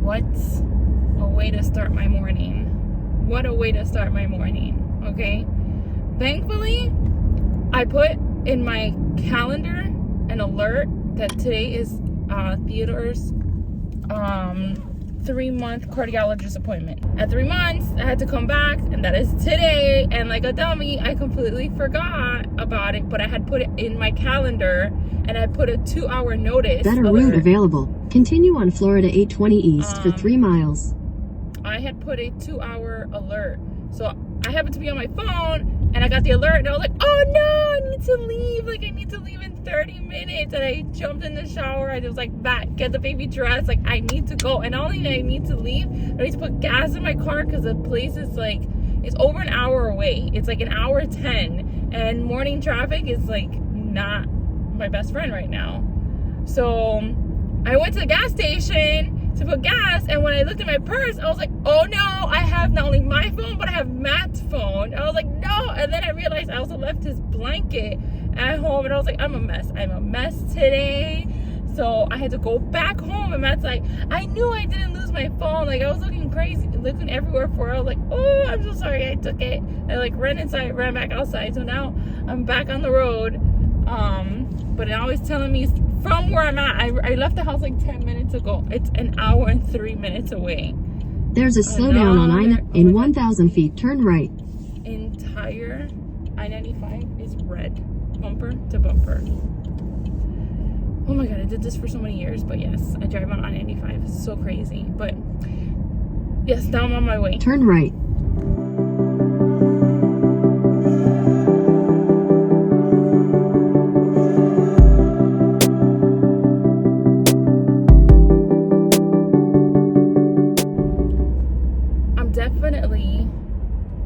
What a way to start my morning. What a way to start my morning, okay? Thankfully, I put in my calendar an alert that today is Theodore's 3-month cardiologist appointment. At 3 months, I had to come back, and that is today. And like a dummy, I completely forgot about it, but I had put it in my calendar, and I put a 2-hour notice. Better route available. Continue on Florida 820 East for 3 miles. I had put a 2-hour alert. So I happened to be on my phone, and I got the alert, and I was like, oh no, I need to leave. Like, I need to leave in 30 minutes. And I jumped in the shower. I was like, get the baby dressed. Like, I need to go. And not only do I need to leave, I need to put gas in my car because the place is like, it's over an hour away. It's like an hour 10. And morning traffic is like not my best friend right now. So I went to the gas station to put gas, and when I looked at my purse, I was like, oh no, I have not only my phone, but I have Matt's phone. I was like, no. And then I realized I also left his blanket at home, and I was like, I'm a mess today. So I had to go back home, and Matt's like, I knew I didn't lose my phone. Like, I was looking crazy, looking everywhere for it. I was like, oh, I'm so sorry I took it. I like ran inside, ran back outside. So now I'm back on the road. But now it's telling me from where I'm at, I left the house like 10 minutes ago. It's an hour and 3 minutes away. There's a slowdown on I-90 in 1,000 feet. Turn right. Entire I-95 is red, bumper to bumper. Oh my God, I did this for so many years, but yes, I drive on I-95. It's so crazy, but yes, now I'm on my way. Turn right.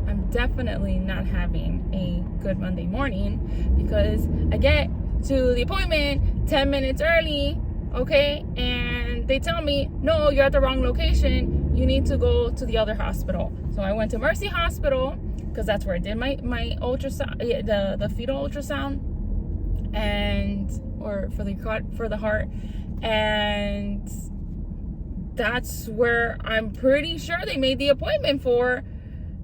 I'm definitely not having a good Monday morning because I get to the appointment 10 minutes early, okay, and they tell me, no, you're at the wrong location, you need to go to the other hospital. So I went to Mercy Hospital because that's where I did my ultrasound, the fetal ultrasound, and or for the heart, and that's where I'm pretty sure they made the appointment for.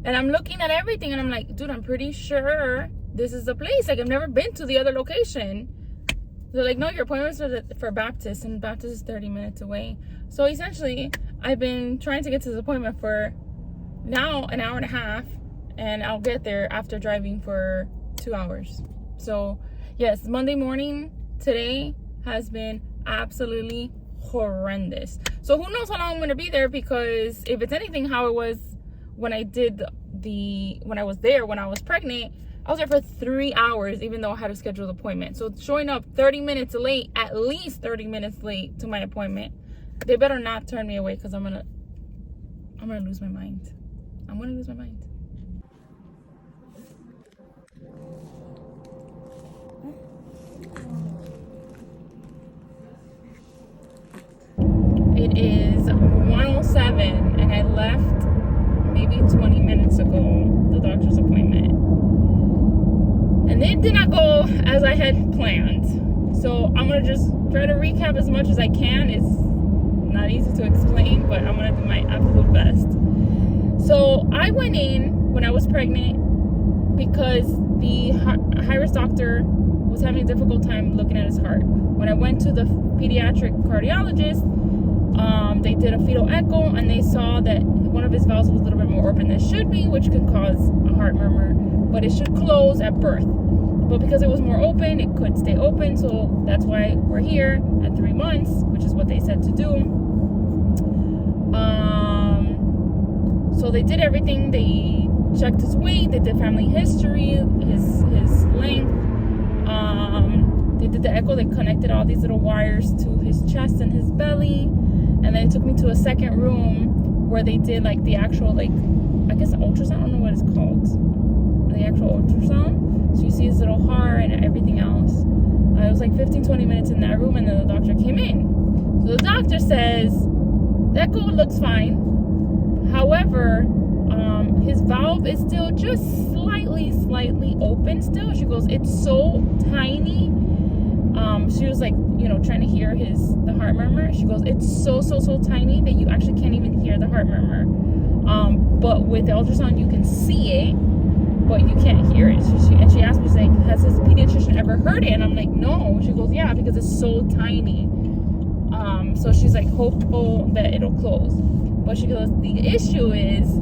And I'm looking at everything, and I'm like, dude, I'm pretty sure this is the place. Like, I've never been to the other location. They're like, no, your appointment's for Baptist, and Baptist is 30 minutes away. So essentially, I've been trying to get to this appointment for now an hour and a half, and I'll get there after driving for 2 hours. So yes, Monday morning today has been absolutely horrendous. So who knows how long I'm going to be there, because if it's anything how it was when I did when I was pregnant, I was there for 3 hours, even though I had a scheduled appointment. So showing up 30 minutes late, at least 30 minutes late to my appointment, they better not turn me away, because I'm gonna lose my mind. I'm gonna lose my mind. It is 1:07, and I left maybe 20 minutes ago, the doctor's appointment. And it did not go as I had planned. So I'm going to just try to recap as much as I can. It's not easy to explain, but I'm going to do my absolute best. So I went in when I was pregnant because the high-risk doctor was having a difficult time looking at his heart. When I went to the pediatric cardiologist, they did a fetal echo, and they saw that one of his valves was a little bit more open than it should be, which could cause a heart murmur, but it should close at birth. But because it was more open, it could stay open, so that's why we're here at 3 months, which is what they said to do. So they did everything. They checked his weight, they did family history, his length. They did the echo, they connected all these little wires to his chest and his belly. And then it took me to a second room where they did like the actual, like, I guess ultrasound, I don't know what it's called. The actual ultrasound. So you see his little heart and everything else. It was like 15-20 minutes in that room, and then the doctor came in. So the doctor says, the echo looks fine. However, his valve is still just slightly open still. She goes, it's so tiny. She was like, you know, trying to hear the heart murmur. She goes, it's so tiny that you actually can't even hear the heart murmur. But with the ultrasound, you can see it, but you can't hear it. And she asked me, she's like, has this pediatrician ever heard it? And I'm like, no. She goes, yeah, because it's so tiny. So she's like hopeful that it'll close. But she goes, the issue is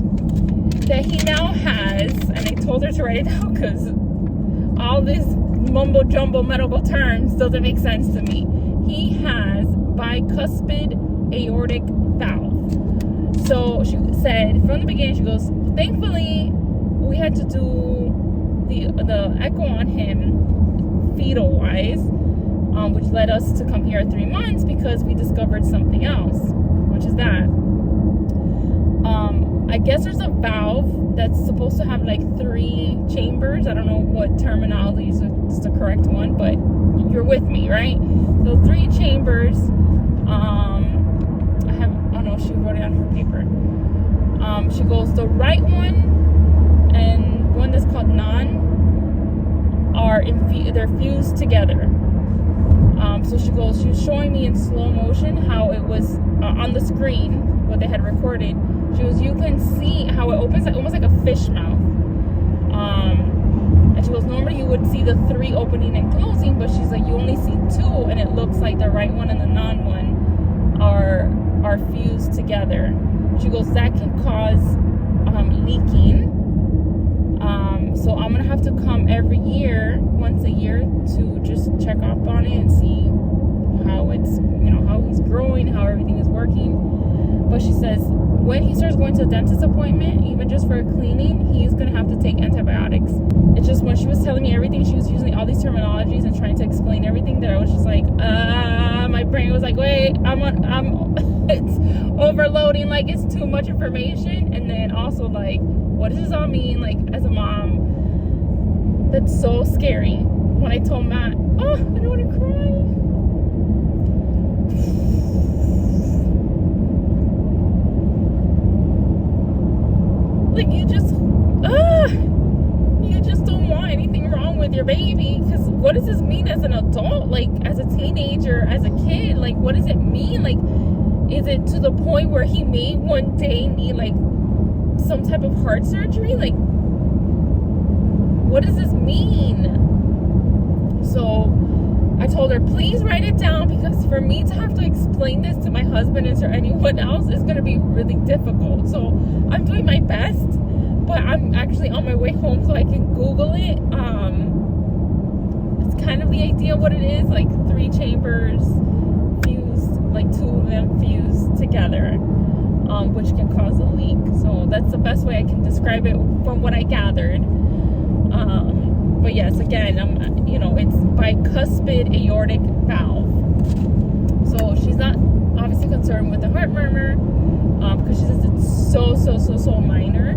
that he now has, and I told her to write it down because all these mumbo jumbo medical terms doesn't make sense to me. He has bicuspid aortic valve. So she said from the beginning, she goes, thankfully we had to do the echo on him fetal wise, which led us to come here at 3 months because we discovered something else, which is that I guess there's a valve that's supposed to have like 3 chambers. I don't know what terminology is the correct one, but you're with me, right? So 3 chambers. She wrote it on her paper. She goes, the right one and one that's called they're fused together. So she goes, she was showing me in slow motion how it was on the screen, what they had recorded. She goes, you can see how it opens almost like a fish mouth. And she goes, normally you would see the 3 opening and closing, but she's like, you only see 2, and it looks like the right one and the non one are fused together. She goes, that can cause leaking. So I'm gonna have to come every year, once a year, to just check up on it and see how it's, you know, how he's growing, how everything is working. But she says when he starts going to a dentist appointment, even just for a cleaning, he's gonna have to take antibiotics. It's just when she was telling me everything, she was using all these terminologies and trying to explain everything that I was just like, my brain was like, wait, it's overloading, like it's too much information. And then also like, what does this all mean? Like as a mom, that's so scary. When I told Matt, oh, I don't want to cry. Like you just don't want anything wrong with your baby, because what does this mean as an adult? Like as a teenager, as a kid, like what does it mean? Like, is it to the point where he may one day need like some type of heart surgery? Like, what does this mean? So I told her, please write it down, because for me to have to explain this to my husband and to anyone else is going to be really difficult. So I'm doing my best, but I'm actually on my way home so I can Google it. It's kind of the idea of what it is, like 3 chambers fused, like 2 of them fused together, which can cause a leak. So that's the best way I can describe it from what I gathered. But yes, again, it's bicuspid aortic valve. So she's not obviously concerned with the heart murmur, because she says it's so minor,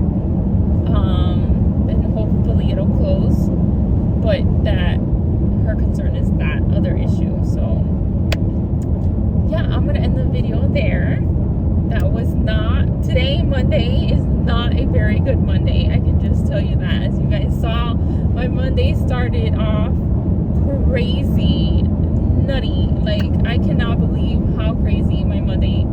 and hopefully it'll close. But that her concern is that other issue. So yeah, I'm gonna end the video there. That was not today. Monday is not a very good Monday. I can just tell you that. As you guys saw, my Monday started off crazy, nutty. Like, I cannot believe how crazy my Monday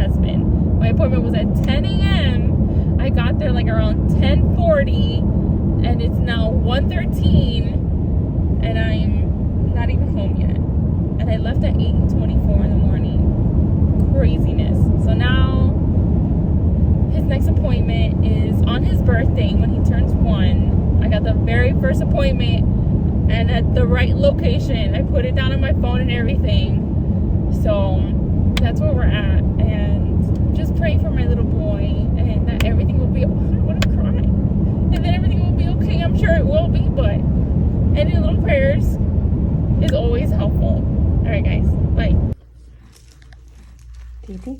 has been. My appointment was at 10 a.m. I got there like around 10:40, and it's now 1:13, and I'm not even home yet. And I left at 8:24 in the morning. Craziness. So now his next appointment is on his birthday when he turns 1. I got the very first appointment, and at the right location. I put it down on my phone and everything. So that's where we're at, and just pray for my little boy, and that everything will be, I don't want to cry, and then everything will be okay. I'm sure it will be, but any little prayers is always helpful. Alright guys, bye. Baby,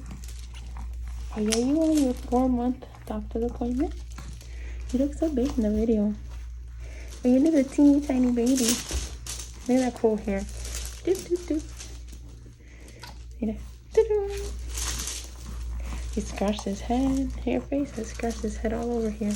are you on your 4-month doctor's appointment? You look so big in the video. But you look a teeny tiny baby. Look at that cool hair. Doop doop doop. See that? Doo-doo. He scratched his head, hair face, and scratched his head all over here.